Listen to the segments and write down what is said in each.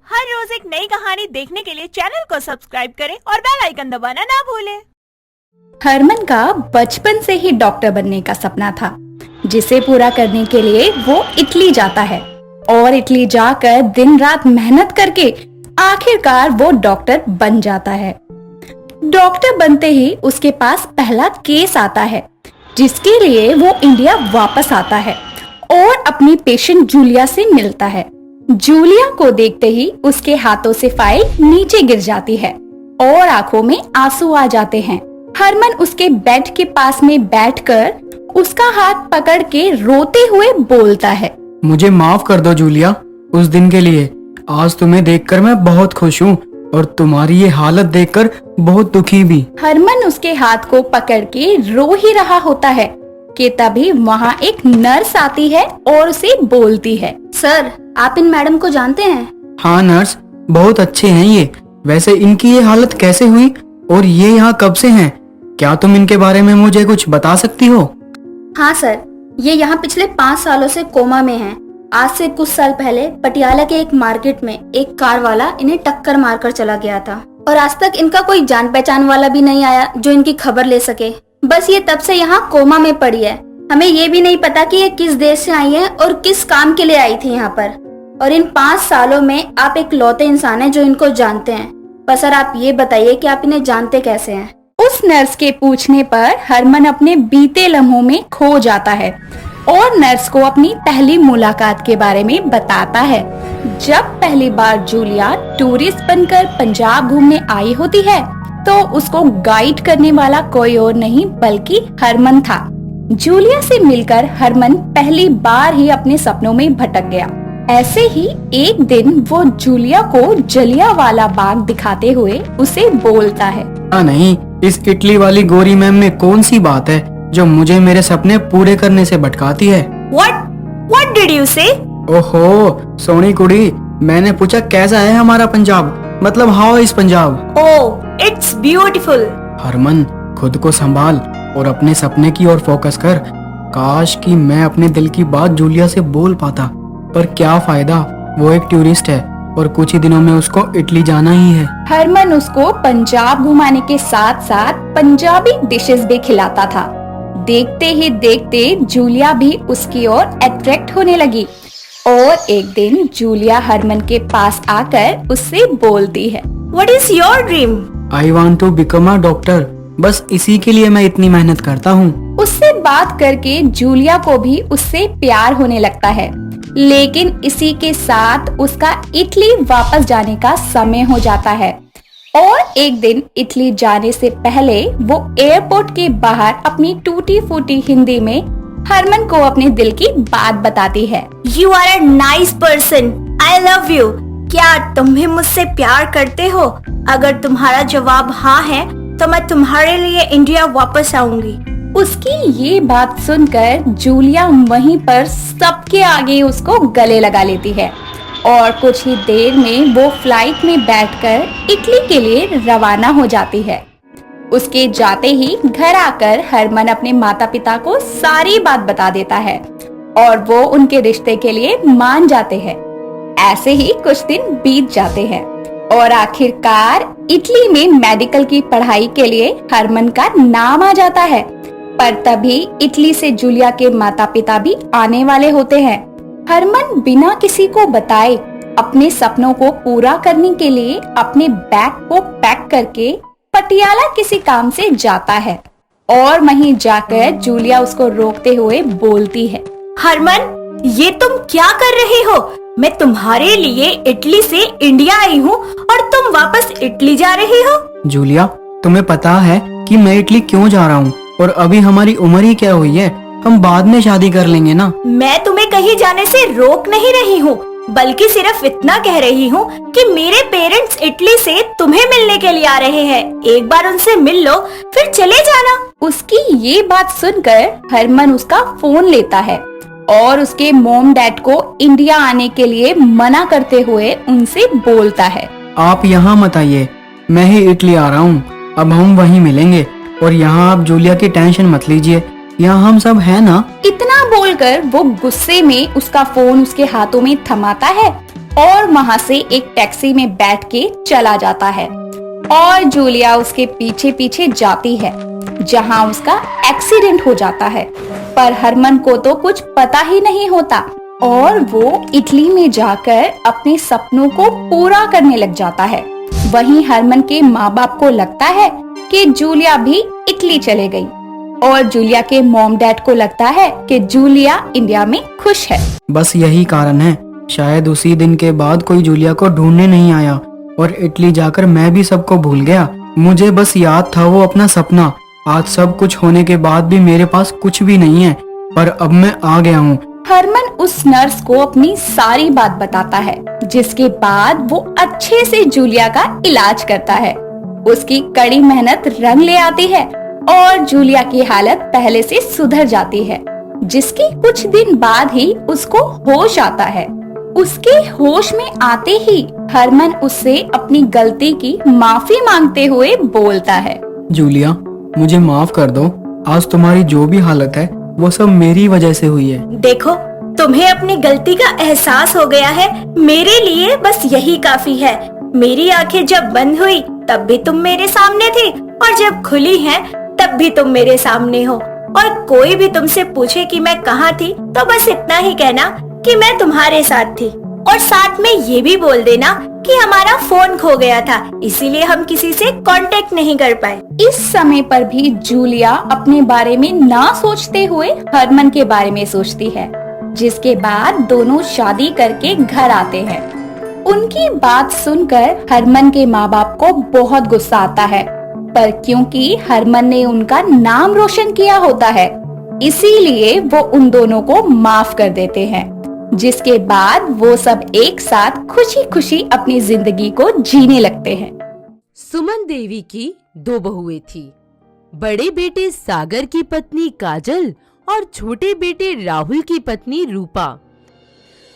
हर रोज एक नई कहानी देखने के लिए चैनल को सब्सक्राइब करें और बेल आइकन दबाना ना भूलें। हरमन का बचपन से ही डॉक्टर बनने का सपना था, जिसे पूरा करने के लिए वो इटली जाता है और इटली जाकर दिन रात मेहनत करके आखिरकार वो डॉक्टर बन जाता है। डॉक्टर बनते ही उसके पास पहला केस आता है, जिसके लिए वो इंडिया वापस आता है और अपनी पेशेंट जूलिया से मिलता है। जूलिया को देखते ही उसके हाथों से फाइल नीचे गिर जाती है और आंखों में आंसू आ जाते हैं। हरमन उसके बेड के पास में बैठकर उसका हाथ पकड़ के रोते हुए बोलता है, मुझे माफ कर दो जूलिया, उस दिन के लिए। आज तुम्हें देखकर मैं बहुत खुश हूँ और तुम्हारी ये हालत देखकर बहुत दुखी भी। हरमन उसके हाथ को पकड़ के रो ही रहा होता है कि तभी वहाँ एक नर्स आती है और उसे बोलती है, सर, आप इन मैडम को जानते हैं? हाँ नर्स, बहुत अच्छे हैं ये। वैसे इनकी ये हालत कैसे हुई और ये यहाँ कब से हैं? क्या तुम इनके बारे में मुझे कुछ बता सकती हो? हाँ सर, ये यहाँ पिछले 5 सालों से कोमा में हैं। आज से कुछ साल पहले पटियाला के एक मार्केट में एक कार वाला इन्हें टक्कर मारकर चला गया था और आज तक इनका कोई जान पहचान वाला भी नहीं आया जो इनकी खबर ले सके। बस ये तब से यहाँ कोमा में पड़ी है। हमें ये भी नहीं पता कि ये किस देश से आई है और किस काम के लिए आई थी यहाँ पर। और इन 5 सालों में आप एक लौते इंसान हैं जो इनको जानते हैं। पर सर, आप ये बताइए कि आप इन्हें जानते कैसे हैं? उस नर्स के पूछने पर हरमन अपने बीते लम्हों में खो जाता है और नर्स को अपनी पहली मुलाकात के बारे में बताता है। जब पहली बार जूलिया टूरिस्ट बनकर पंजाब घूमने आई होती है तो उसको गाइड करने वाला कोई और नहीं बल्कि हरमन था। जूलिया से मिलकर हरमन पहली बार ही अपने सपनों में भटक गया। ऐसे ही एक दिन वो जूलिया को जलियांवाला बाग दिखाते हुए उसे बोलता है, नहीं, इस इटली वाली गोरी मैम में कौन सी बात है जो मुझे मेरे सपने पूरे करने से भटकाती है? What did you say? ओहो सोनी कुड़ी, मैंने पूछा कैसा है हमारा पंजाब, मतलब how is Punjab? Oh, it's beautiful. Harman, खुद को संभाल और अपने सपने की ओर फोकस कर। काश कि मैं अपने दिल की बात जूलिया से बोल पाता, पर क्या फायदा, वो एक टूरिस्ट है और कुछ ही दिनों में उसको इटली जाना ही है। हरमन उसको पंजाब घुमाने के साथ साथ पंजाबी डिशेस भी खिलाता था। देखते ही देखते जूलिया भी उसकी ओर अट्रैक्ट होने लगी और एक दिन जूलिया हरमन के पास आकर उससे बोलती है, What is your dream? I want to become a doctor. बस इसी के लिए मैं इतनी मेहनत करता हूँ। उससे बात करके जूलिया को भी उससे प्यार होने लगता है, लेकिन इसी के साथ उसका इटली वापस जाने का समय हो जाता है और एक दिन इटली जाने से पहले वो एयरपोर्ट के बाहर अपनी टूटी फूटी हिंदी में हरमन को अपने दिल की बात बताती है। You are a nice person. I love you. क्या तुम भी मुझसे प्यार करते हो? अगर तुम्हारा जवाब हाँ है तो मैं तुम्हारे लिए इंडिया वापस आऊंगी। उसकी ये बात सुनकर जूलिया वहीं पर सबके आगे उसको गले लगा लेती है और कुछ ही देर में वो फ्लाइट में बैठकर इटली के लिए रवाना हो जाती है। उसके जाते ही घर आकर हरमन अपने माता पिता को सारी बात बता देता है और वो उनके रिश्ते के लिए मान जाते हैं। ऐसे ही कुछ दिन बीत जाते हैं और आखिरकार इटली में मेडिकल की पढ़ाई के लिए हरमन का नाम आ जाता है। पर तभी इटली से जूलिया के माता पिता भी आने वाले होते हैं। हरमन बिना किसी को बताए अपने सपनों को पूरा करने के लिए अपने बैग को पैक करके पटियाला किसी काम से जाता है और वहीं जाकर जूलिया उसको रोकते हुए बोलती है, हरमन, ये तुम क्या कर रहे हो? मैं तुम्हारे लिए इटली से इंडिया आई हूँ और तुम वापस इटली जा रहे हो। जूलिया, तुम्हें पता है कि मैं इटली क्यों जा रहा हूँ? और अभी हमारी उम्र ही क्या हुई है, हम बाद में शादी कर लेंगे ना। मैं तुम्हें कहीं जाने से रोक नहीं रही हूँ, बल्कि सिर्फ इतना कह रही हूँ कि मेरे पेरेंट्स इटली से तुम्हें मिलने के लिए आ रहे हैं। एक बार उनसे मिल लो, फिर चले जाना। उसकी ये बात सुनकर हरमन उसका फोन लेता है और उसके मॉम डैड को इंडिया आने के लिए मना करते हुए उनसे बोलता है, आप यहाँ मत आइए, मैं ही इटली आ रहा हूँ, अब हम वहीं मिलेंगे और यहाँ आप जूलिया की टेंशन मत लीजिए, यहाँ हम सब है ना। इतना बोलकर वो गुस्से में उसका फोन उसके हाथों में थमाता है और वहाँ से एक टैक्सी में बैठ के चला जाता है और जूलिया उसके पीछे पीछे जाती है, जहाँ उसका एक्सीडेंट हो जाता है। पर हरमन को तो कुछ पता ही नहीं होता और वो इटली में जाकर अपने सपनों को पूरा करने लग जाता है। वहीं हरमन के माँ बाप को लगता है कि जूलिया भी इटली चले गई और जूलिया के मॉम डैड को लगता है कि जूलिया इंडिया में खुश है। बस यही कारण है, शायद उसी दिन के बाद कोई जूलिया को ढूंढने नहीं आया और इटली जाकर मैं भी सबको भूल गया। मुझे बस याद था वो अपना सपना। आज सब कुछ होने के बाद भी मेरे पास कुछ भी नहीं है, पर अब मैं आ गया हूँ। हरमन उस नर्स को अपनी सारी बात बताता है, जिसके बाद वो अच्छे से जूलिया का इलाज करता है। उसकी कड़ी मेहनत रंग ले आती है और जूलिया की हालत पहले से सुधर जाती है, जिसके कुछ दिन बाद ही उसको होश आता है। उसके होश में आते ही हरमन उससे अपनी गलती की माफी मांगते हुए बोलता है, जूलिया, मुझे माफ कर दो। आज तुम्हारी जो भी हालत है वो सब मेरी वजह से हुई है। देखो, तुम्हें अपनी गलती का एहसास हो गया है, मेरे लिए बस यही काफी है। मेरी आंखें जब बंद हुई तब भी तुम मेरे सामने थे और जब खुली हैं तब भी तुम मेरे सामने हो। और कोई भी तुमसे पूछे कि मैं कहाँ थी तो बस इतना ही कहना कि मैं तुम्हारे साथ थी, और साथ में ये भी बोल देना कि हमारा फोन खो गया था, इसीलिए हम किसी से कांटेक्ट नहीं कर पाए। इस समय पर भी जूलिया अपने बारे में ना सोचते हुए हरमन के बारे में सोचती है, जिसके बाद दोनों शादी करके घर आते हैं। उनकी बात सुनकर हरमन के माँ बाप को बहुत गुस्सा आता है, पर क्योंकि हरमन ने उनका नाम रोशन किया होता है, इसीलिए वो उन दोनों को माफ कर देते हैं, जिसके बाद वो सब एक साथ खुशी खुशी अपनी जिंदगी को जीने लगते हैं। सुमन देवी की 2 बहुएं थी। बड़े बेटे सागर की पत्नी काजल और छोटे बेटे राहुल की पत्नी रूपा।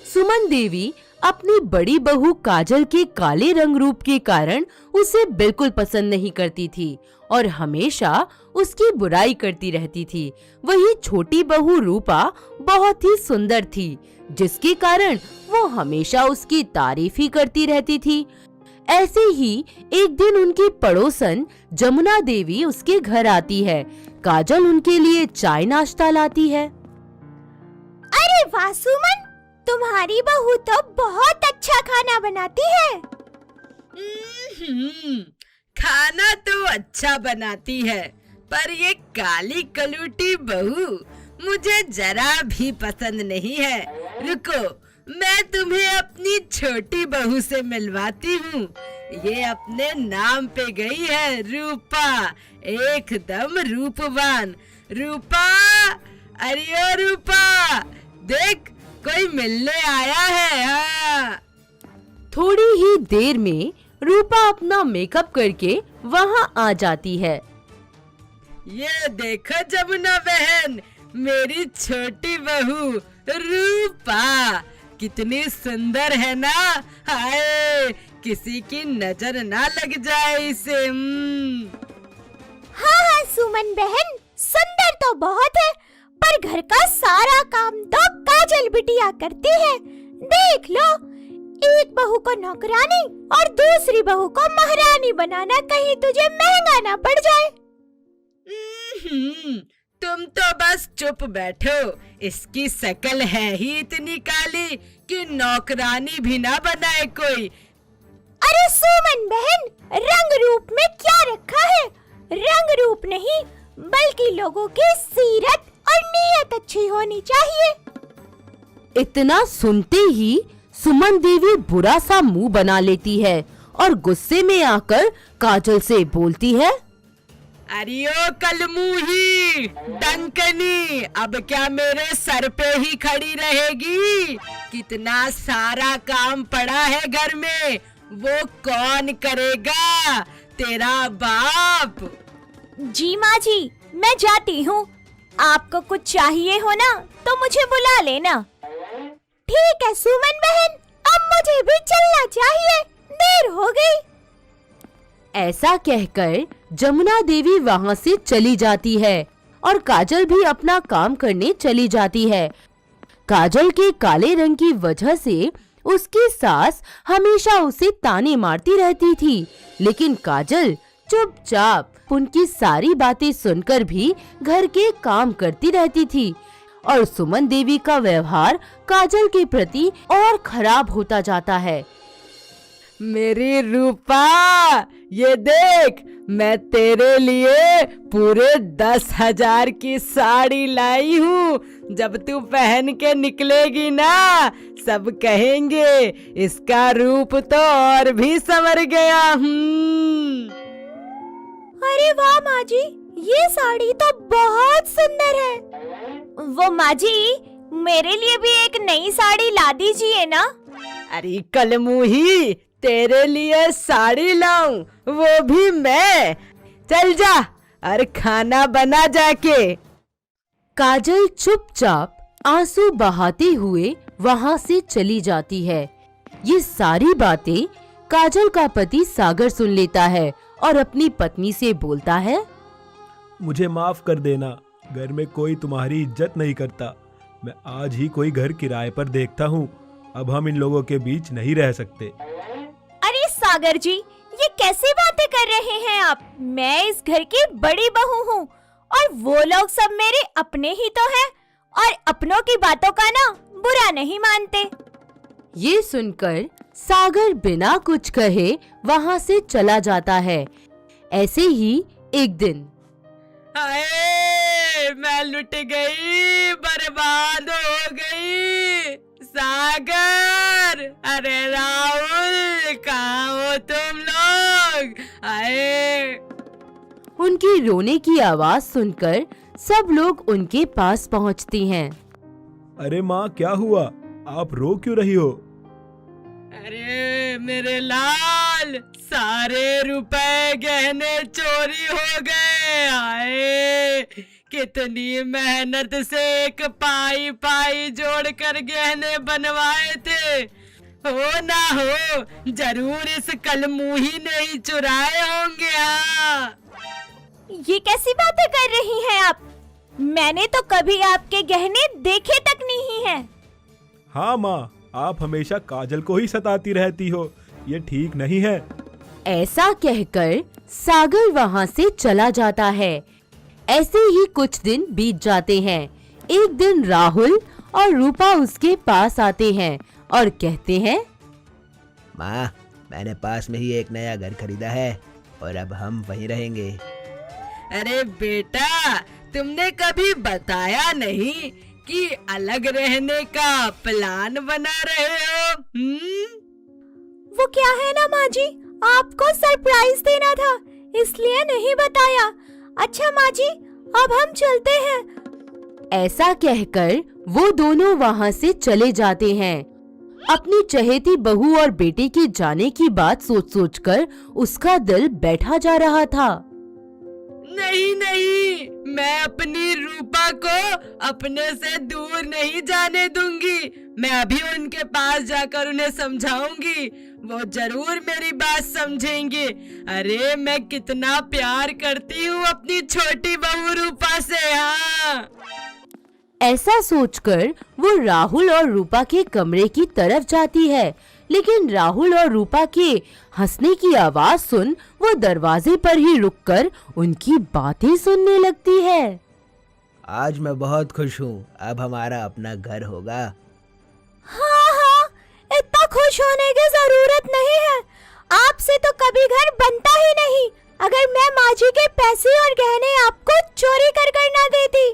सुमन देवी अपनी बड़ी बहू काजल के काले रंग रूप के कारण उसे बिल्कुल पसंद नहीं करती थी और हमेशा उसकी बुराई करती रहती थी। वही छोटी बहू रूपा बहुत ही सुंदर थी, जिसके कारण वो हमेशा उसकी तारीफ ही करती रहती थी। ऐसे ही एक दिन उनकी पड़ोसन जमुना देवी उसके घर आती है। काजल उनके लिए चाय नाश्ता लाती है। अरे वाह सुमन, तुम्हारी बहू तो बहुत अच्छा खाना बनाती है। खाना तो अच्छा बनाती है, पर ये काली कलूटी बहू मुझे जरा भी पसंद नहीं है। रुको, मैं तुम्हें अपनी छोटी बहू से मिलवाती हूँ। ये अपने नाम पे गई है, रूपा, एकदम रूपवान। रूपा, अरे ओ रूपा, देख कोई मिलने आया है। हाँ। थोड़ी ही देर में रूपा अपना मेकअप करके वहाँ आ जाती है। ये देखो जमुना बहन, मेरी छोटी बहू रूपा कितनी सुंदर है ना। हाय, किसी की नजर ना लग जाए इसे। हाँ हाँ सुमन बहन, सुंदर तो बहुत है, पर घर का सारा काम तो काजल बिटिया करती है। देख लो, एक बहू को नौकरानी और दूसरी बहू को महारानी बनाना कहीं तुझे महंगा ना पड़ जाए। तुम तो बस चुप बैठो। इसकी शक्ल है ही इतनी काली कि नौकरानी भी ना बनाए कोई। अरे सुमन बहन, रंग रूप में क्या रखा है? रंग रूप नहीं, बल्कि लोगों की सीरत और नीयत अच्छी होनी चाहिए। इतना सुनते ही सुमन देवी बुरा सा मुंह बना लेती है और गुस्से में आकर काजल से बोलती है, अरे ओ कलमुही डंकनी, अब क्या मेरे सर पे ही खड़ी रहेगी? कितना सारा काम पड़ा है घर में, वो कौन करेगा? तेरा बाप। जी माँ जी, मैं जाती हूँ। आपको कुछ चाहिए हो ना तो मुझे बुला लेना। ठीक है सुमन बहन, अब मुझे भी चलना चाहिए, देर हो गई। ऐसा कहकर जमुना देवी वहाँ से चली जाती है और काजल भी अपना काम करने चली जाती है। काजल के काले रंग की वजह से उसकी सास हमेशा उसे ताने मारती रहती थी, लेकिन काजल चुपचाप उनकी सारी बातें सुनकर भी घर के काम करती रहती थी और सुमन देवी का व्यवहार काजल के प्रति और खराब होता जाता है। मेरी रूपा, ये देख, मैं तेरे लिए पूरे 10,000 की साड़ी लाई हूँ। जब तू पहन के निकलेगी ना, सब कहेंगे इसका रूप तो और भी संवर गया। अरे वाह माँ जी, ये साड़ी तो बहुत सुंदर है। वो माँ जी, मेरे लिए भी एक नई साड़ी ला दीजिए ना। अरे कलमुही, तेरे लिए साड़ी लाऊं, वो भी मैं। चल जा और खाना बना जाके। काजल चुपचाप आंसू बहाते हुए वहां से चली जाती है। ये सारी बातें काजल का पति सागर सुन लेता है और अपनी पत्नी से बोलता है, मुझे माफ कर देना, घर में कोई तुम्हारी इज्जत नहीं करता। मैं आज ही कोई घर किराए पर देखता हूँ। अब हम इन लोगों के बीच नहीं रह सकते। अरे सागर जी, ये कैसी बातें कर रहे हैं आप? मैं इस घर की बड़ी बहू हूँ और वो लोग सब मेरे अपने ही तो हैं और अपनों की बातों का ना बुरा नहीं मानते। ये सुनकर सागर बिना कुछ कहे वहां से चला जाता है। ऐसे ही एक दिन हाय, मैं लुट गई, बर्बाद हो गई। सागर, अरे राहुल, कहाँ हो तुम लोग? आए। उनकी रोने की आवाज सुनकर सब लोग उनके पास पहुंचते हैं। अरे माँ, क्या हुआ? आप रो क्यों रही हो? अरे मेरे लाल, सारे रुपए गहने चोरी हो गए। आए, कितनी मेहनत से एक पाई पाई जोड़कर गहने बनवाए थे। हो ना हो, जरूर इस कलमुही ने ही चुराए होंगे। हाँ, ये कैसी बातें कर रही हैं आप? मैंने तो कभी आपके गहने देखे तक नहीं हैं। हाँ माँ, आप हमेशा काजल को ही सताती रहती हो। ये ठीक नहीं है। ऐसा कहकर सागर वहां से चला जाता है। ऐसे ही कुछ दिन बीत जाते हैं। एक दिन राहुल और रूपा उसके पास आते हैं और कहते हैं, माँ, मैंने पास में ही एक नया घर खरीदा है और अब हम वहीं रहेंगे। अरे बेटा, तुमने कभी बताया नहीं कि अलग रहने का प्लान बना रहे हो। वो क्या है ना माँ जी, आपको सरप्राइज देना था, इसलिए नहीं बताया। अच्छा माँ जी, अब हम चलते हैं। ऐसा कहकर वो दोनों वहां से चले जाते हैं। अपनी चहेती बहू और बेटे के जाने की बात सोच सोचकर उसका दिल बैठा जा रहा था। नहीं नहीं, मैं अपनी रूपा को अपने से दूर नहीं जाने दूंगी। मैं अभी उनके पास जाकर उन्हें समझाऊंगी, वो जरूर मेरी बात समझेंगे। अरे मैं कितना प्यार करती हूँ अपनी छोटी बहू रूपा से। हाँ, ऐसा सोचकर वो राहुल और रूपा के कमरे की तरफ जाती है, लेकिन राहुल और रूपा के हंसने की आवाज सुन वो दरवाजे पर ही रुककर उनकी बातें सुनने लगती है। आज मैं बहुत खुश हूँ, अब हमारा अपना घर होगा। हाँ हाँ, इतना खुश होने की जरूरत नहीं है। आपसे तो कभी घर बनता ही नहीं, अगर मैं माँ जी के पैसे और गहने आपको चोरी कर ना देती।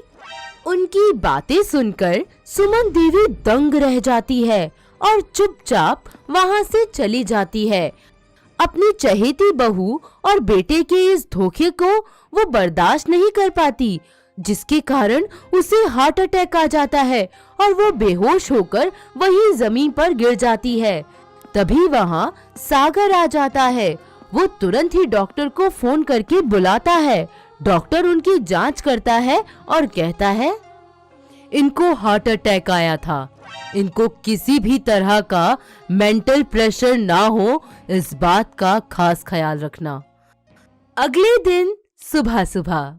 उनकी बातें सुनकर सुमन देवी दंग रह जाती है और चुपचाप वहां से चली जाती है। अपनी चहेती बहू और बेटे के इस धोखे को वो बर्दाश्त नहीं कर पाती, जिसके कारण उसे हार्ट अटैक आ जाता है और वो बेहोश होकर वहीं जमीन पर गिर जाती है। तभी वहां सागर आ जाता है। वो तुरंत ही डॉक्टर को फोन करके बुलाता है। डॉक्टर उनकी जांच करता है और कहता है, इनको हार्ट अटैक आया था। इनको किसी भी तरह का मेंटल प्रेशर ना हो, इस बात का खास ख्याल रखना। अगले दिन सुबह सुबह,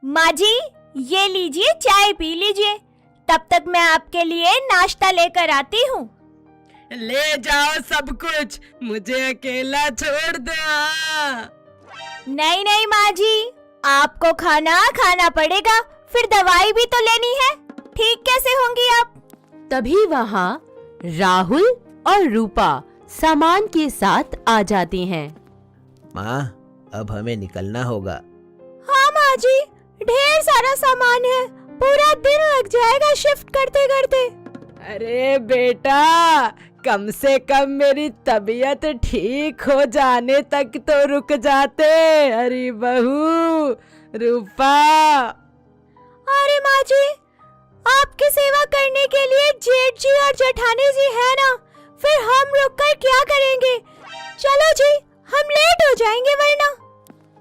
माँ जी, ये लीजिए, चाय पी लीजिए, तब तक मैं आपके लिए नाश्ता लेकर आती हूँ। ले जाओ सब कुछ, मुझे अकेला छोड़ दो। नहीं नहीं माँ जी, आपको खाना खाना पड़ेगा, फिर दवाई भी तो लेनी है। ठीक कैसे होंगी आप? तभी वहाँ राहुल और रूपा सामान के साथ आ जाते हैं। माँ, अब हमें निकलना होगा। हाँ माँ जी, ढेर सारा सामान है, पूरा दिन लग जाएगा शिफ्ट करते करते। अरे बेटा, कम से कम मेरी तबीयत ठीक हो जाने तक तो रुक जाते। अरे बहू रूपा। अरे माँ जी, आपकी सेवा करने के लिए जेठ जी और जेठानी जी है ना, फिर हम रुक कर क्या करेंगे? चलो जी, हम लेट हो जाएंगे वरना।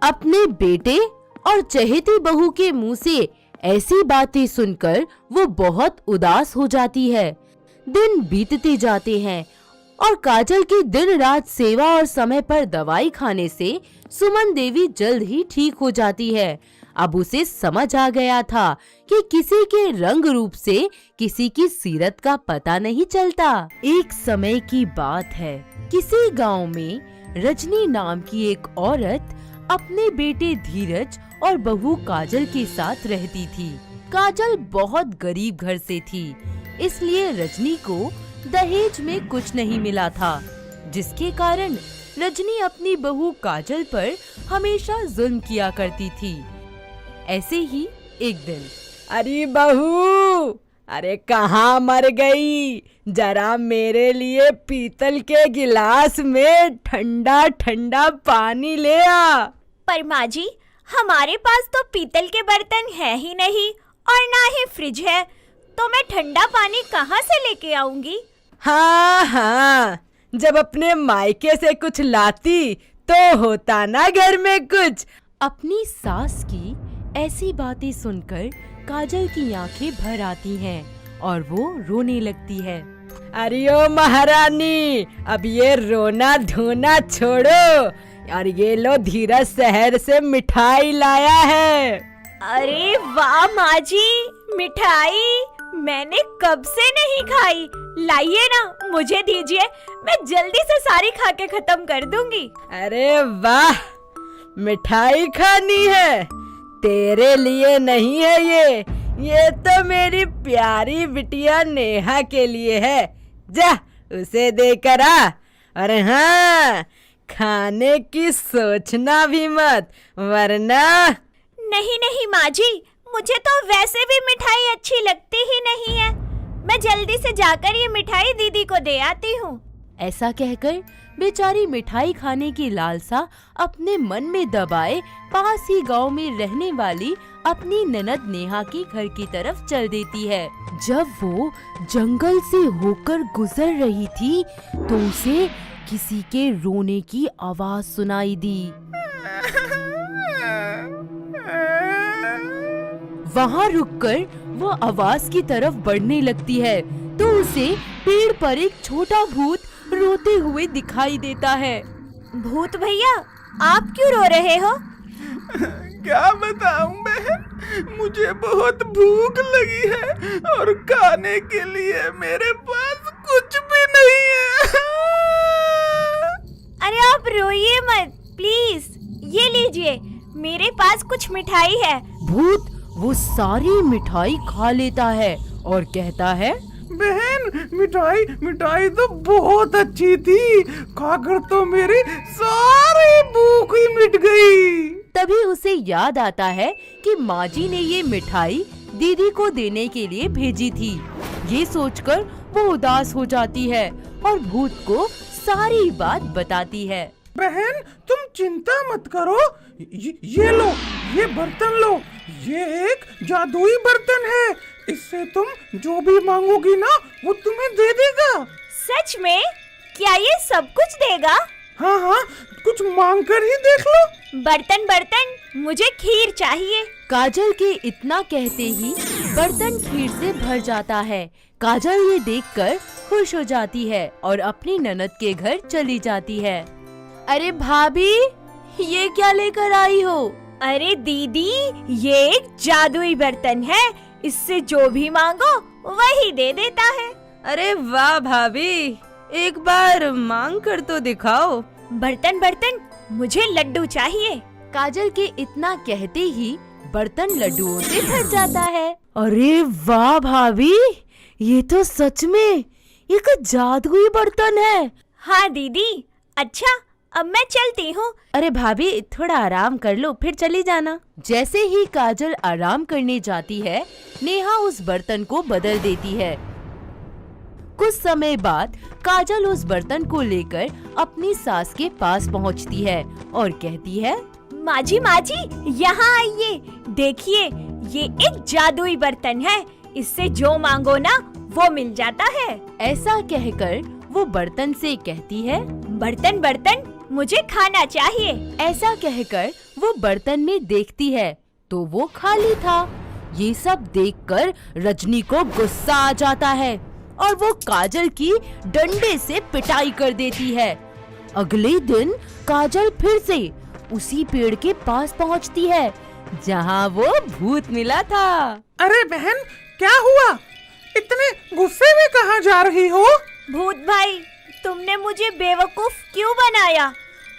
अपने बेटे और चहेती बहू के मुंह से ऐसी बातें सुनकर वो बहुत उदास हो जाती है। दिन बीतते जाते हैं और काजल की दिन रात सेवा और समय पर दवाई खाने से सुमन देवी जल्द ही ठीक हो जाती है। अब उसे समझ आ गया था कि किसी के रंग रूप से किसी की सीरत का पता नहीं चलता। एक समय की बात है, किसी गांव में रजनी नाम की एक औरत अपने बेटे धीरज और बहू काजल के साथ रहती थी। काजल बहुत गरीब घर से थी, इसलिए रजनी को दहेज में कुछ नहीं मिला था, जिसके कारण रजनी अपनी बहू काजल पर हमेशा जुल्म किया करती थी। ऐसे ही एक दिन, अरे बहू, अरे कहाँ मर गई? जरा मेरे लिए पीतल के गिलास में ठंडा ठंडा पानी ले आ। पर माँ जी, हमारे पास तो पीतल के बर्तन है ही नहीं और ना ही फ्रिज है, तो मैं ठंडा पानी कहाँ से लेके आऊंगी? हाँ हाँ, जब अपने मायके से कुछ लाती तो होता ना घर में कुछ। अपनी सास की ऐसी बातें सुनकर काजल की आंखें भर आती हैं और वो रोने लगती है। अरे ओ महारानी, अब ये रोना धोना छोड़ो और ये लो धीरज शहर से मिठाई लाया है। अरे वाह माँ जी, मिठाई मैंने कब से नहीं खाई, लाइए ना, मुझे दीजिए, मैं जल्दी से सारी खा के खत्म कर दूंगी। अरे वाह, मिठाई खानी है? तेरे लिए नहीं है ये तो मेरी प्यारी बिटिया नेहा के लिए है। जा उसे देकर आ। और हाँ, खाने की सोचना भी मत, वरना। नहीं नहीं माँ जी, मुझे तो वैसे भी मिठाई अच्छी लगती ही नहीं है, मैं जल्दी से जाकर ये मिठाई दीदी को दे आती हूँ। ऐसा कहकर बेचारी मिठाई खाने की लालसा अपने मन में दबाए पास ही गांव में रहने वाली अपनी ननद नेहा के घर की तरफ चल देती है। जब वो जंगल से होकर गुजर रही थी तो उसे किसी के रोने की आवाज सुनाई दी। वहाँ रुककर वो आवाज की तरफ बढ़ने लगती है तो उसे पेड़ पर एक छोटा भूत रोते हुए दिखाई देता है। भूत भैया, आप क्यों रो रहे हो? क्या बताऊं बहन, मुझे बहुत भूख लगी है और खाने के लिए मेरे पास कुछ भी नहीं है। अरे आप रोइए मत प्लीज, ये लीजिए, मेरे पास कुछ मिठाई है। भूत वो सारी मिठाई खा लेता है और कहता है, बहन, मिठाई तो बहुत अच्छी थी, खाकर तो मेरी सारी भूख ही मिट गई। तभी उसे याद आता है कि माँ जी ने ये मिठाई दीदी को देने के लिए भेजी थी। ये सोचकर वो उदास हो जाती है और भूत को सारी बात बताती है। बहन, तुम चिंता मत करो, ये लो, ये बर्तन लो, ये एक जादुई बर्तन है, इससे तुम जो भी मांगोगी ना वो तुम्हें दे देगा। सच में? क्या ये सब कुछ देगा? हाँ हाँ, कुछ मांग कर ही देख लो। बर्तन, मुझे खीर चाहिए। काजल के इतना कहते ही बर्तन खीर से भर जाता है। काजल ये देखकर खुश हो जाती है और अपनी ननद के घर चली जाती है। अरे भाभी, ये क्या लेकर आई हो? अरे दीदी, ये एक जादुई बर्तन है, इससे जो भी मांगो वही दे देता है। अरे वाह भाभी, एक बार मांग कर तो दिखाओ। बर्तन बर्तन, मुझे लड्डू चाहिए। काजल के इतना कहते ही बर्तन लड्डुओं से भर जाता है। अरे वाह भाभी, ये तो सच में एक जादुई बर्तन है। हाँ दीदी, अच्छा अब मैं चलती हूँ। अरे भाभी थोड़ा आराम कर लो, फिर चली जाना। जैसे ही काजल आराम करने जाती है, नेहा उस बर्तन को बदल देती है। कुछ समय बाद काजल उस बर्तन को लेकर अपनी सास के पास पहुंचती है और कहती है, माँ जी यहाँ आइए, देखिए ये एक जादुई बर्तन है, इससे जो मांगो ना वो मिल जाता है। ऐसा कहकर वो बर्तन से कहती है, बर्तन बर्तन, मुझे खाना चाहिए। ऐसा कहकर वो बर्तन में देखती है तो वो खाली था। ये सब देखकर रजनी को गुस्सा आ जाता है और वो काजल की डंडे से पिटाई कर देती है। अगले दिन काजल फिर से उसी पेड़ के पास पहुंचती है जहां वो भूत मिला था। अरे बहन, क्या हुआ? इतने गुस्से में कहाँ जा रही हो? भूत भाई, तुमने मुझे बेवकूफ क्यों बनाया?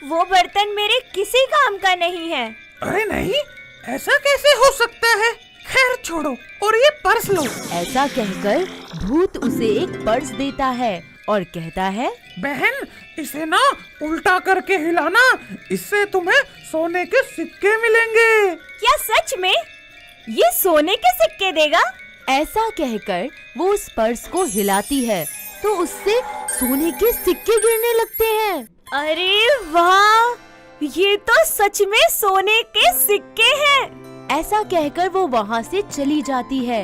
वो बर्तन मेरे किसी काम का नहीं है। अरे नहीं, ऐसा कैसे हो सकता है? खैर छोड़ो, और ये पर्स लो। ऐसा कहकर भूत उसे एक पर्स देता है और कहता है, बहन इसे ना उल्टा करके हिलाना, इससे तुम्हें सोने के सिक्के मिलेंगे। क्या सच में? ये सोने के सिक्के देगा? ऐसा कहकर वो उस पर्स को हिलाती है तो उससे सोने के सिक्के गिरने लगते हैं। अरे वाह, ये तो सच में सोने के सिक्के हैं। ऐसा कहकर वो वहाँ से चली जाती है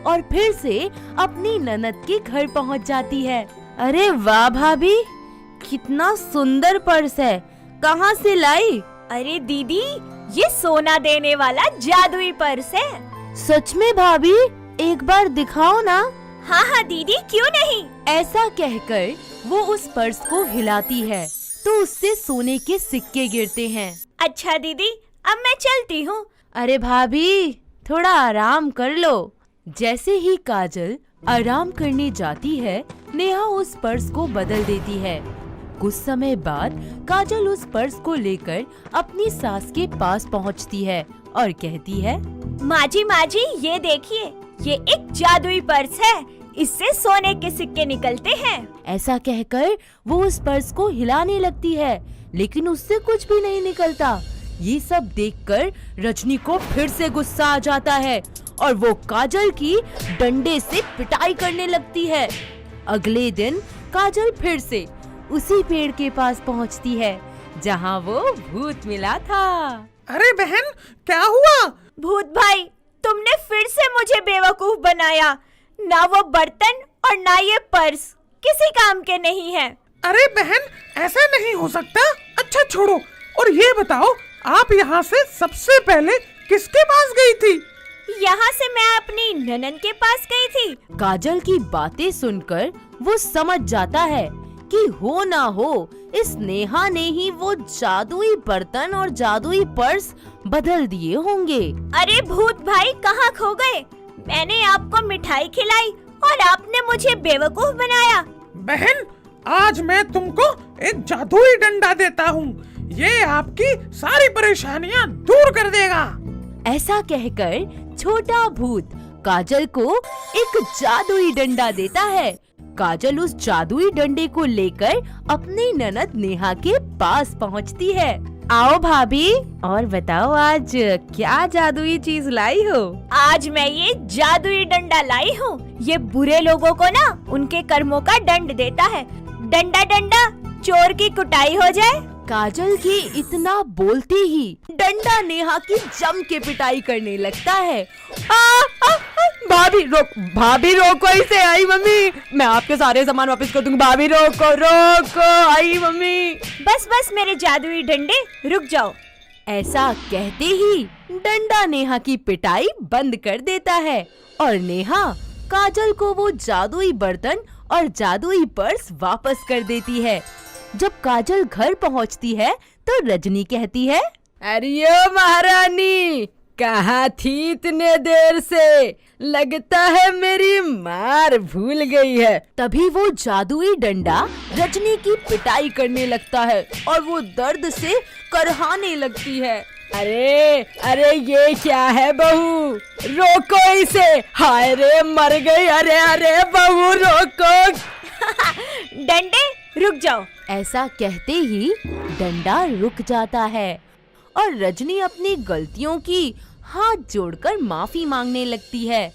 और फिर से अपनी ननद के घर पहुँच जाती है। अरे वाह भाभी, कितना सुंदर पर्स है, कहाँ से लाई? अरे दीदी, ये सोना देने वाला जादुई पर्स है। सच में भाभी, एक बार दिखाओ ना। हाँ दीदी, क्यों नहीं। ऐसा कहकर वो उस पर्स को हिलाती है तो उससे सोने के सिक्के गिरते हैं। अच्छा दीदी, अब मैं चलती हूँ। अरे भाभी थोड़ा आराम कर लो। जैसे ही काजल आराम करने जाती है, नेहा उस पर्स को बदल देती है। कुछ समय बाद काजल उस पर्स को लेकर अपनी सास के पास पहुंचती है और कहती है, माँ जी ये देखिए, ये एक जादुई पर्स है, इससे सोने के सिक्के निकलते हैं। ऐसा कहकर वो उस पर्स को हिलाने लगती है, लेकिन उससे कुछ भी नहीं निकलता। ये सब देखकर रजनी को फिर से गुस्सा आ जाता है और वो काजल की डंडे से पिटाई करने लगती है। अगले दिन काजल फिर से उसी पेड़ के पास पहुंचती है जहां वो भूत मिला था। अरे बहन, क्या हुआ? भूत भाई, तुमने फिर से मुझे बेवकूफ बनाया। ना वो बर्तन और ना ये पर्स किसी काम के नहीं है। अरे बहन, ऐसा नहीं हो सकता। अच्छा छोड़ो, और ये बताओ, आप यहाँ से सबसे पहले किसके पास गई थी? यहाँ से मैं अपनी ननद के पास गई थी। काजल की बातें सुनकर वो समझ जाता है कि हो ना हो इस नेहा ने ही वो जादुई बर्तन और जादुई पर्स बदल दिए होंगे। अरे भूत भाई, कहाँ खो गए? मैंने आपको मिठाई खिलाई और आपने मुझे बेवकूफ बनाया। बहन, आज मैं तुमको एक जादुई डंडा देता हूँ, ये आपकी सारी परेशानियाँ दूर कर देगा। ऐसा कहकर छोटा भूत काजल को एक जादुई डंडा देता है। काजल उस जादुई डंडे को लेकर अपनी ननद नेहा के पास पहुंचती है। आओ भाभी, और बताओ आज क्या जादुई चीज लाई हो? आज मैं ये जादुई डंडा लाई हूँ। ये बुरे लोगों को ना उनके कर्मों का दंड देता है। डंडा डंडा, चोर की कुटाई हो जाए। काजल के इतना बोलते ही डंडा नेहा की जम के पिटाई करने लगता है। भाभी रोको इसे। आई मम्मी, मैं आपके सारे सामान वापस कर दूंगी। भाभी रोको आई मम्मी। बस मेरे जादुई डंडे, रुक जाओ। ऐसा कहते ही डंडा नेहा की पिटाई बंद कर देता है और नेहा काजल को वो जादुई बर्तन और जादुई पर्स वापस कर देती है। जब काजल घर पहुंचती है तो रजनी कहती है, अरे महारानी, कहाँ थी इतने देर से? लगता है मेरी मार भूल गई है। तभी वो जादुई डंडा रजनी की पिटाई करने लगता है और वो दर्द से करहाने लगती है। अरे अरे ये क्या है बहू, रोको इसे। हाय रे मर गई। अरे अरे बहू रोको। डंडे रुक जाओ। ऐसा कहते ही डंडा रुक जाता है और रजनी अपनी गलतियों की हाथ जोड़कर माफी मांगने लगती है।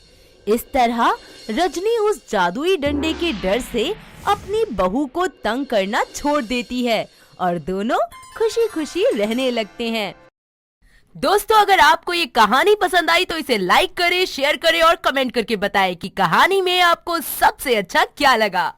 इस तरह रजनी उस जादुई डंडे के डर से अपनी बहू को तंग करना छोड़ देती है और दोनों खुशी खुशी रहने लगते हैं। दोस्तों, अगर आपको ये कहानी पसंद आई तो इसे लाइक करें, शेयर करें और कमेंट करके बताएं कि कहानी में आपको सबसे अच्छा क्या लगा।